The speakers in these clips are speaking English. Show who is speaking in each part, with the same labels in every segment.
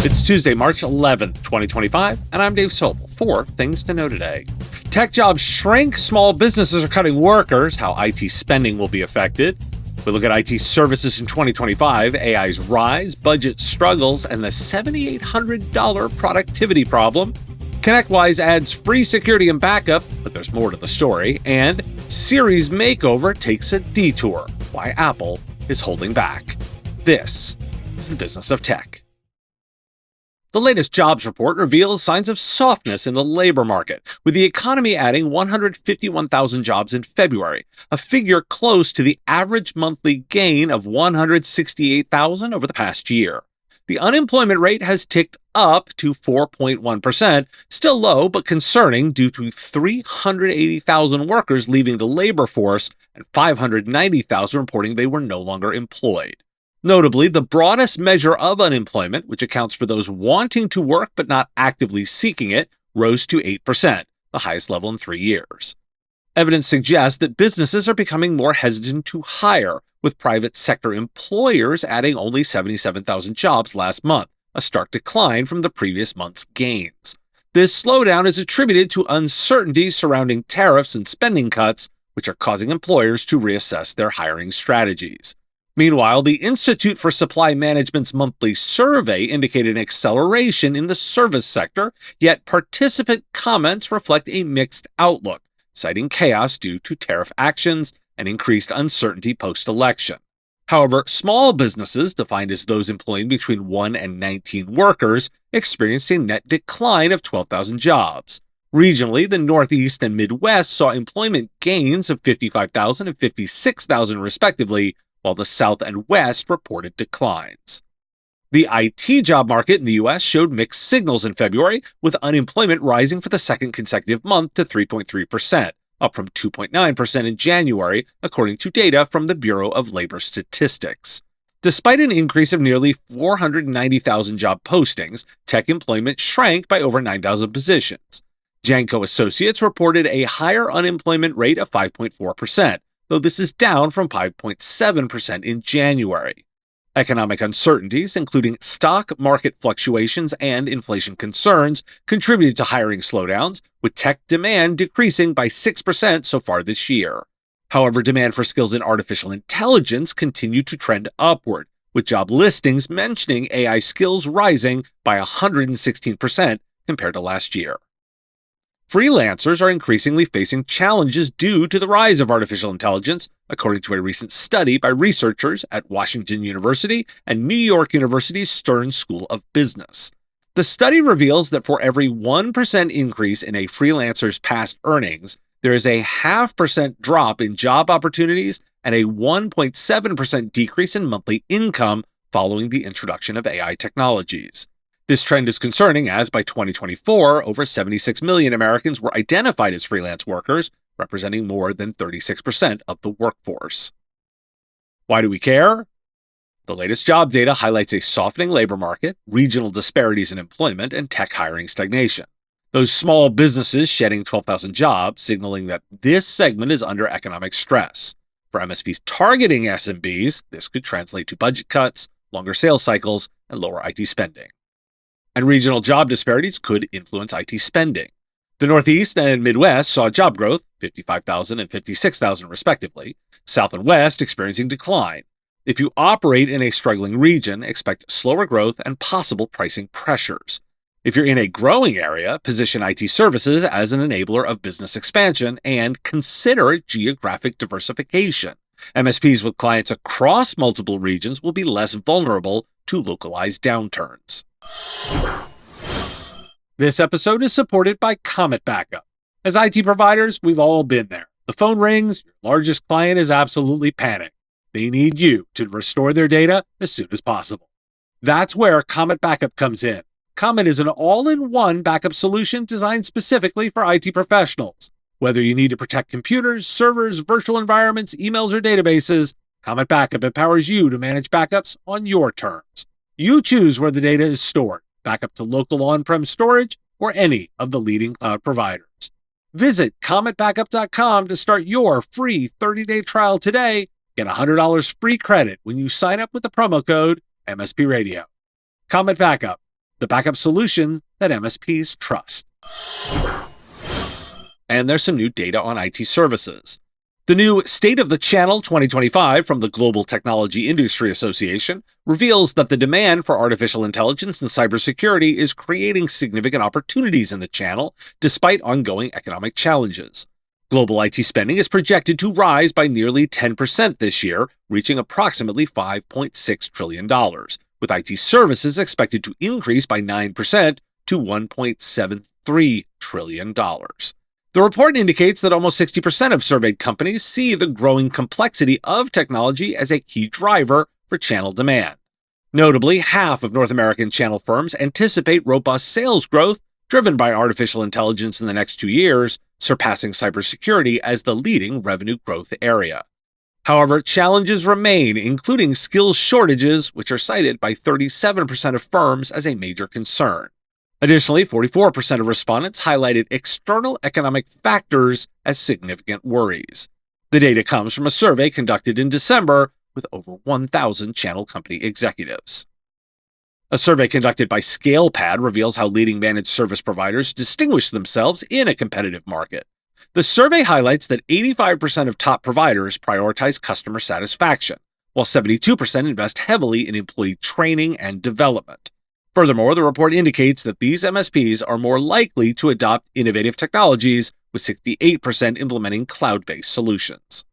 Speaker 1: It's Tuesday, March 11th, 2025, and I'm Dave Sobel. 4 things to know today. Tech jobs shrink, small businesses are cutting workers, how IT spending will be affected. We look at IT services in 2025, AI's rise, budget struggles, and the $7,800 productivity problem. ConnectWise adds free security and backup, but there's more to the story. And Siri's Makeover takes a detour, why Apple is holding back. This is the business of tech. The latest jobs report reveals signs of softness in the labor market, with the economy adding 151,000 jobs in February, a figure close to the average monthly gain of 168,000 over the past year. The unemployment rate has ticked up to 4.1%, still low but concerning due to 380,000 workers leaving the labor force and 590,000 reporting they were no longer employed. Notably, the broadest measure of unemployment, which accounts for those wanting to work but not actively seeking it, rose to 8%, the highest level in 3 years. Evidence suggests that businesses are becoming more hesitant to hire, with private sector employers adding only 77,000 jobs last month, a stark decline from the previous month's gains. This slowdown is attributed to uncertainties surrounding tariffs and spending cuts, which are causing employers to reassess their hiring strategies. Meanwhile, the Institute for Supply Management's monthly survey indicated an acceleration in the service sector, yet participant comments reflect a mixed outlook, citing chaos due to tariff actions and increased uncertainty post-election. However, small businesses, defined as those employing between 1 and 19 workers, experienced a net decline of 12,000 jobs. Regionally, the Northeast and Midwest saw employment gains of 55,000 and 56,000 respectively, while the South and West reported declines. The IT job market in the U.S. showed mixed signals in February, with unemployment rising for the second consecutive month to 3.3%, up from 2.9% in January, according to data from the Bureau of Labor Statistics. Despite an increase of nearly 490,000 job postings, tech employment shrank by over 9,000 positions. Janko Associates reported a higher unemployment rate of 5.4%, though this is down from 5.7% in January. Economic uncertainties, including stock market fluctuations and inflation concerns, contributed to hiring slowdowns, with tech demand decreasing by 6% so far this year. However, demand for skills in artificial intelligence continued to trend upward, with job listings mentioning AI skills rising by 116% compared to last year. Freelancers are increasingly facing challenges due to the rise of artificial intelligence, according to a recent study by researchers at Washington University and New York University's Stern School of Business. The study reveals that for every 1% increase in a freelancer's past earnings, there is a 0.5% drop in job opportunities and a 1.7% decrease in monthly income following the introduction of AI technologies. This trend is concerning as by 2024, over 76 million Americans were identified as freelance workers, representing more than 36% of the workforce. Why do we care? The latest job data highlights a softening labor market, regional disparities in employment, and tech hiring stagnation. Those small businesses shedding 12,000 jobs, signaling that this segment is under economic stress. For MSPs targeting SMBs, this could translate to budget cuts, longer sales cycles, and lower IT spending. And regional job disparities could influence IT spending. The Northeast and Midwest saw job growth, 55,000 and 56,000 respectively, South and West experiencing decline. If you operate in a struggling region, expect slower growth and possible pricing pressures. If you're in a growing area, position IT services as an enabler of business expansion and consider geographic diversification. MSPs with clients across multiple regions will be less vulnerable to localized downturns. This episode is supported by Comet Backup. As IT providers, we've all been there. The phone rings, your largest client is absolutely panicked. They need you to restore their data as soon as possible. That's where Comet Backup comes in. Comet is an all-in-one backup solution designed specifically for IT professionals. Whether you need to protect computers, servers, virtual environments, emails, or databases, Comet Backup empowers you to manage backups on your terms. You choose where the data is stored, backup to local on-prem storage or any of the leading cloud providers. Visit CometBackup.com to start your free 30-day trial today. Get $100 free credit when you sign up with the promo code MSP Radio. Comet Backup, the backup solution that MSPs trust. And there's some new data on IT services. The new State of the Channel 2025 from the Global Technology Industry Association reveals that the demand for artificial intelligence and cybersecurity is creating significant opportunities in the channel, despite ongoing economic challenges. Global IT spending is projected to rise by nearly 10% this year, reaching approximately $5.6 trillion, with IT services expected to increase by 9% to $1.73 trillion. The report indicates that almost 60% of surveyed companies see the growing complexity of technology as a key driver for channel demand. Notably, half of North American channel firms anticipate robust sales growth driven by artificial intelligence in the next 2 years, surpassing cybersecurity as the leading revenue growth area. However, challenges remain, including skills shortages, which are cited by 37% of firms as a major concern. Additionally, 44% of respondents highlighted external economic factors as significant worries. The data comes from a survey conducted in December with over 1,000 channel company executives. A survey conducted by ScalePad reveals how leading managed service providers distinguish themselves in a competitive market. The survey highlights that 85% of top providers prioritize customer satisfaction, while 72% invest heavily in employee training and development. Furthermore, the report indicates that these MSPs are more likely to adopt innovative technologies, with 68% implementing cloud-based solutions.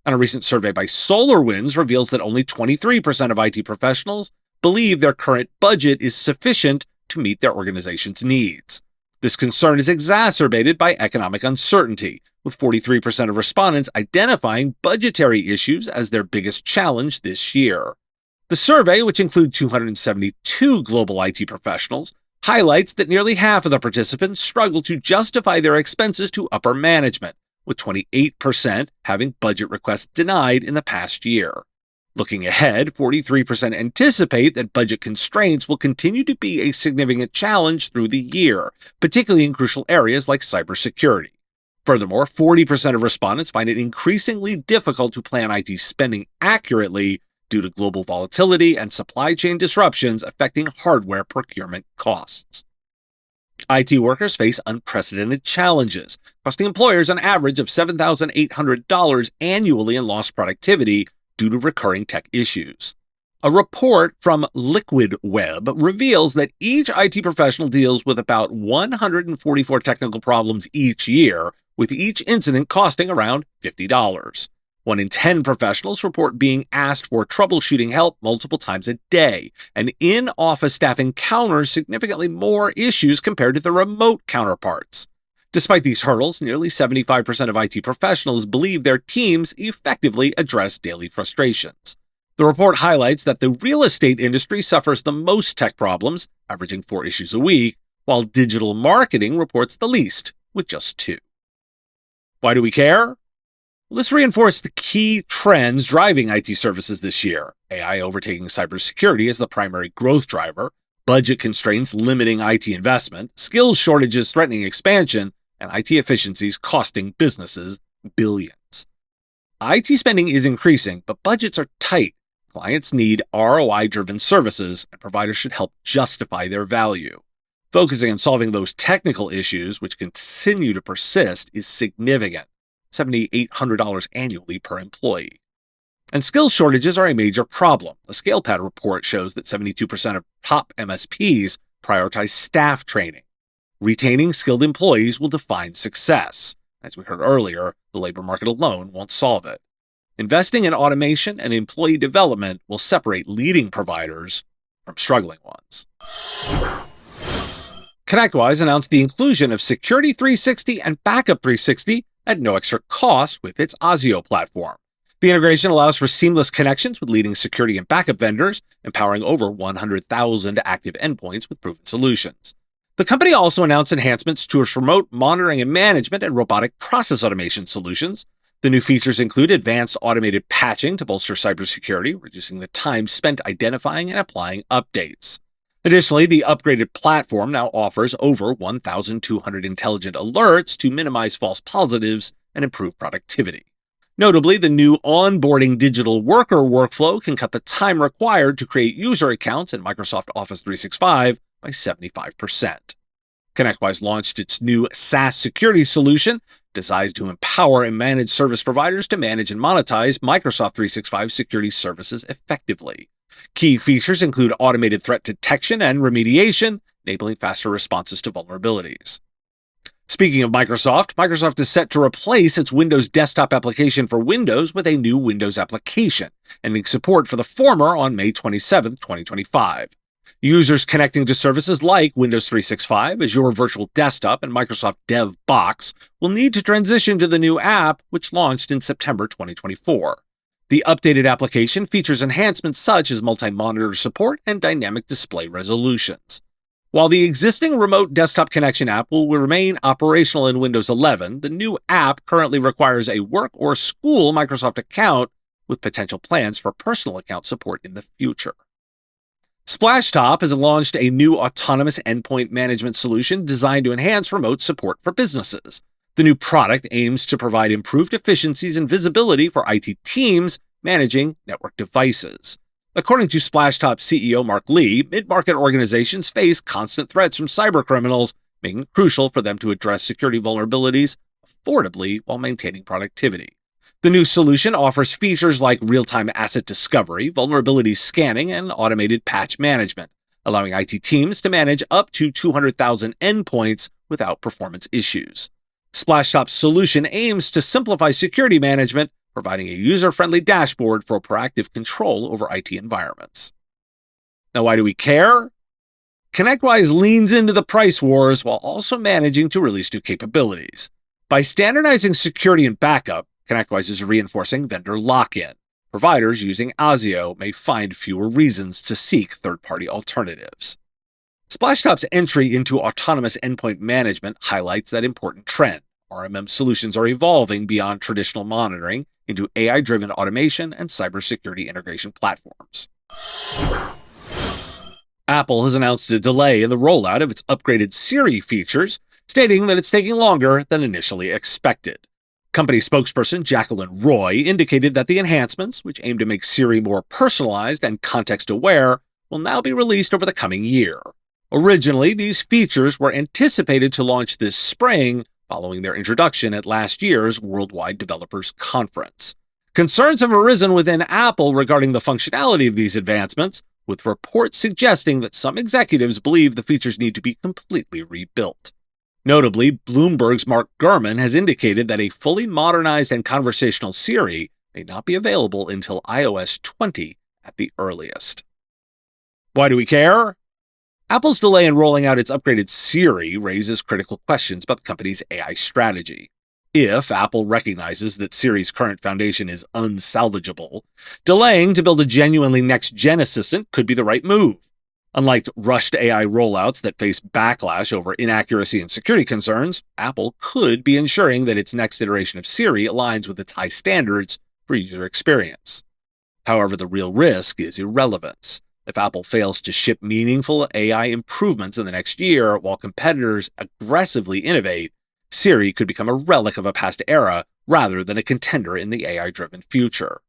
Speaker 1: And a recent survey by SolarWinds reveals that only 23% of IT professionals believe their current budget is sufficient to meet their organization's needs. This concern is exacerbated by economic uncertainty, with 43% of respondents identifying budgetary issues as their biggest challenge this year. The survey, which includes 272 global IT professionals, highlights that nearly half of the participants struggle to justify their expenses to upper management, with 28% having budget requests denied in the past year. Looking ahead, 43% anticipate that budget constraints will continue to be a significant challenge through the year, particularly in crucial areas like cybersecurity. Furthermore, 40% of respondents find it increasingly difficult to plan IT spending accurately due to global volatility and supply chain disruptions affecting hardware procurement costs. IT workers face unprecedented challenges, costing employers an average of $7,800 annually in lost productivity due to recurring tech issues. A report from Liquid Web reveals that each IT professional deals with about 144 technical problems each year, with each incident costing around $50. 1 in 10 professionals report being asked for troubleshooting help multiple times a day, and in-office staff encounters significantly more issues compared to their remote counterparts. Despite these hurdles, nearly 75% of IT professionals believe their teams effectively address daily frustrations. The report highlights that the real estate industry suffers the most tech problems, averaging 4 issues a week, while digital marketing reports the least, with just 2. Why do we care? This reinforced the key trends driving IT services this year: AI overtaking cybersecurity as the primary growth driver, budget constraints limiting IT investment, skills shortages threatening expansion, and IT efficiencies costing businesses billions. IT spending is increasing, but budgets are tight. Clients need ROI-driven services, and providers should help justify their value. Focusing on solving those technical issues, which continue to persist, is significant: $7,800 annually per employee. And skills shortages are a major problem. A ScalePad report shows that 72% of top MSPs prioritize staff training. Retaining skilled employees will define success. As we heard earlier, the labor market alone won't solve it. Investing in automation and employee development will separate leading providers from struggling ones. ConnectWise announced the inclusion of Security 360 and Backup 360 at no extra cost with its Asio platform. The integration allows for seamless connections with leading security and backup vendors, empowering over 100,000 active endpoints with proven solutions. The company also announced enhancements to its remote monitoring and management and robotic process automation solutions. The new features include advanced automated patching to bolster cybersecurity, reducing the time spent identifying and applying updates. Additionally, the upgraded platform now offers over 1,200 intelligent alerts to minimize false positives and improve productivity. Notably, the new onboarding digital worker workflow can cut the time required to create user accounts in Microsoft Office 365 by 75%. ConnectWise launched its new SaaS security solution designed to empower and manage service providers to manage and monetize Microsoft 365 security services effectively. Key features include automated threat detection and remediation, enabling faster responses to vulnerabilities. Speaking of Microsoft, Microsoft is set to replace its Windows desktop application for Windows with a new Windows application, ending support for the former on May 27, 2025. Users connecting to services like Windows 365, Azure Virtual Desktop, and Microsoft DevBox will need to transition to the new app, which launched in September 2024. The updated application features enhancements such as multi-monitor support and dynamic display resolutions. While the existing remote desktop connection app will remain operational in Windows 11, the new app currently requires a work or school Microsoft account, with potential plans for personal account support in the future. Splashtop has launched a new autonomous endpoint management solution designed to enhance remote support for businesses. The new product aims to provide improved efficiencies and visibility for IT teams managing network devices. According to Splashtop CEO Mark Lee, mid-market organizations face constant threats from cybercriminals, making it crucial for them to address security vulnerabilities affordably while maintaining productivity. The new solution offers features like real-time asset discovery, vulnerability scanning, and automated patch management, allowing IT teams to manage up to 200,000 endpoints without performance issues. Splashtop's solution aims to simplify security management, providing a user-friendly dashboard for proactive control over IT environments. Now, why do we care? ConnectWise leans into the price wars while also managing to release new capabilities. By standardizing security and backup, ConnectWise is reinforcing vendor lock-in. Providers using Azio may find fewer reasons to seek third-party alternatives. Splashtop's entry into autonomous endpoint management highlights that important trend. RMM solutions are evolving beyond traditional monitoring into AI-driven automation and cybersecurity integration platforms. Apple has announced a delay in the rollout of its upgraded Siri features, stating that it's taking longer than initially expected. Company spokesperson Jacqueline Roy indicated that the enhancements, which aim to make Siri more personalized and context-aware, will now be released over the coming year. Originally, these features were anticipated to launch this spring, following their introduction at last year's Worldwide Developers Conference. Concerns have arisen within Apple regarding the functionality of these advancements, with reports suggesting that some executives believe the features need to be completely rebuilt. Notably, Bloomberg's Mark Gurman has indicated that a fully modernized and conversational Siri may not be available until iOS 20 at the earliest. Why do we care? Apple's delay in rolling out its upgraded Siri raises critical questions about the company's AI strategy. If Apple recognizes that Siri's current foundation is unsalvageable, delaying to build a genuinely next-gen assistant could be the right move. Unlike rushed AI rollouts that face backlash over inaccuracy and security concerns, Apple could be ensuring that its next iteration of Siri aligns with its high standards for user experience. However, the real risk is irrelevance. If Apple fails to ship meaningful AI improvements in the next year while competitors aggressively innovate, Siri could become a relic of a past era rather than a contender in the AI-driven future.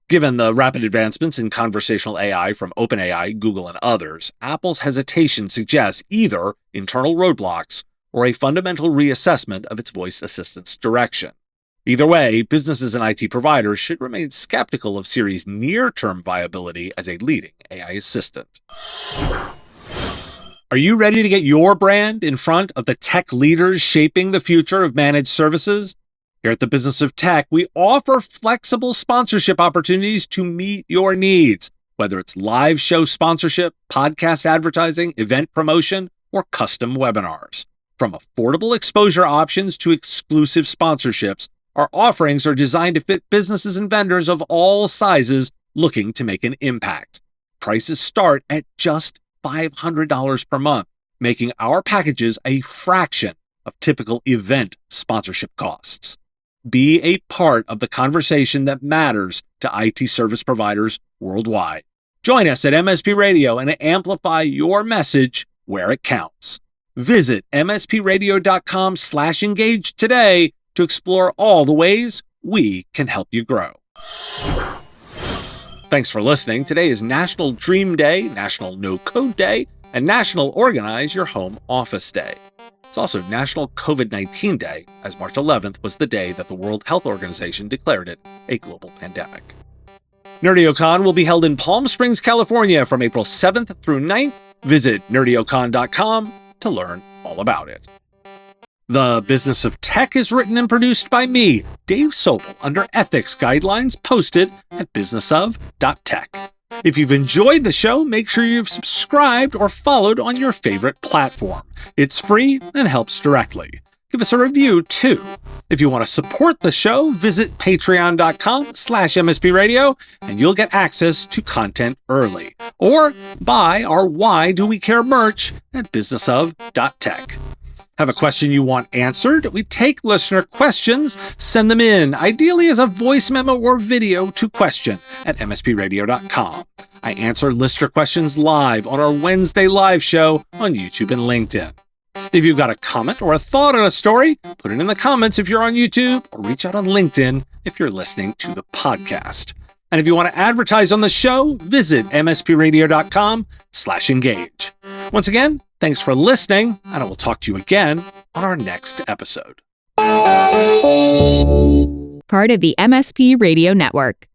Speaker 1: Given the rapid advancements in conversational AI from OpenAI, Google, and others, Apple's hesitation suggests either internal roadblocks or a fundamental reassessment of its voice assistant's direction. Either way, businesses and IT providers should remain skeptical of Siri's near-term viability as a leading AI assistant. Are you ready to get your brand in front of the tech leaders shaping the future of managed services? Here at the Business of Tech, we offer flexible sponsorship opportunities to meet your needs, whether it's live show sponsorship, podcast advertising, event promotion, or custom webinars. From affordable exposure options to exclusive sponsorships, our offerings are designed to fit businesses and vendors of all sizes looking to make an impact. Prices start at just $500 per month, making our packages a fraction of typical event sponsorship costs. Be a part of the conversation that matters to IT service providers worldwide. Join us at MSP Radio and amplify your message where it counts. Visit mspradio.com/engage today to explore all the ways we can help you grow. Thanks for listening. Today is National Dream Day, National No Code Day, and National Organize Your Home Office Day. It's also National COVID-19 Day, as March 11th was the day that the World Health Organization declared it a global pandemic. NerdioCon will be held in Palm Springs, California from April 7th through 9th. Visit nerdiocon.com to learn all about it. The Business of Tech is written and produced by me, Dave Sobel, under ethics guidelines posted at businessof.tech. If you've enjoyed the show, make sure you've subscribed or followed on your favorite platform. It's free and helps directly. Give us a review, too. If you want to support the show, visit patreon.com/MSPradio, and you'll get access to content early. Or buy our Why Do We Care merch at businessof.tech. Have a question you want answered? We take listener questions. Send them in, ideally as a voice memo or video, to question@mspradio.com. I answer listener questions live on our Wednesday live show on YouTube and LinkedIn. If you've got a comment or a thought on a story, put it in the comments if you're on YouTube, or reach out on LinkedIn if you're listening to the podcast. And if you want to advertise on the show, visit mspradio.com/engage. Once again, thanks for listening, and I will talk to you again on our next episode.
Speaker 2: Part of the MSP Radio Network.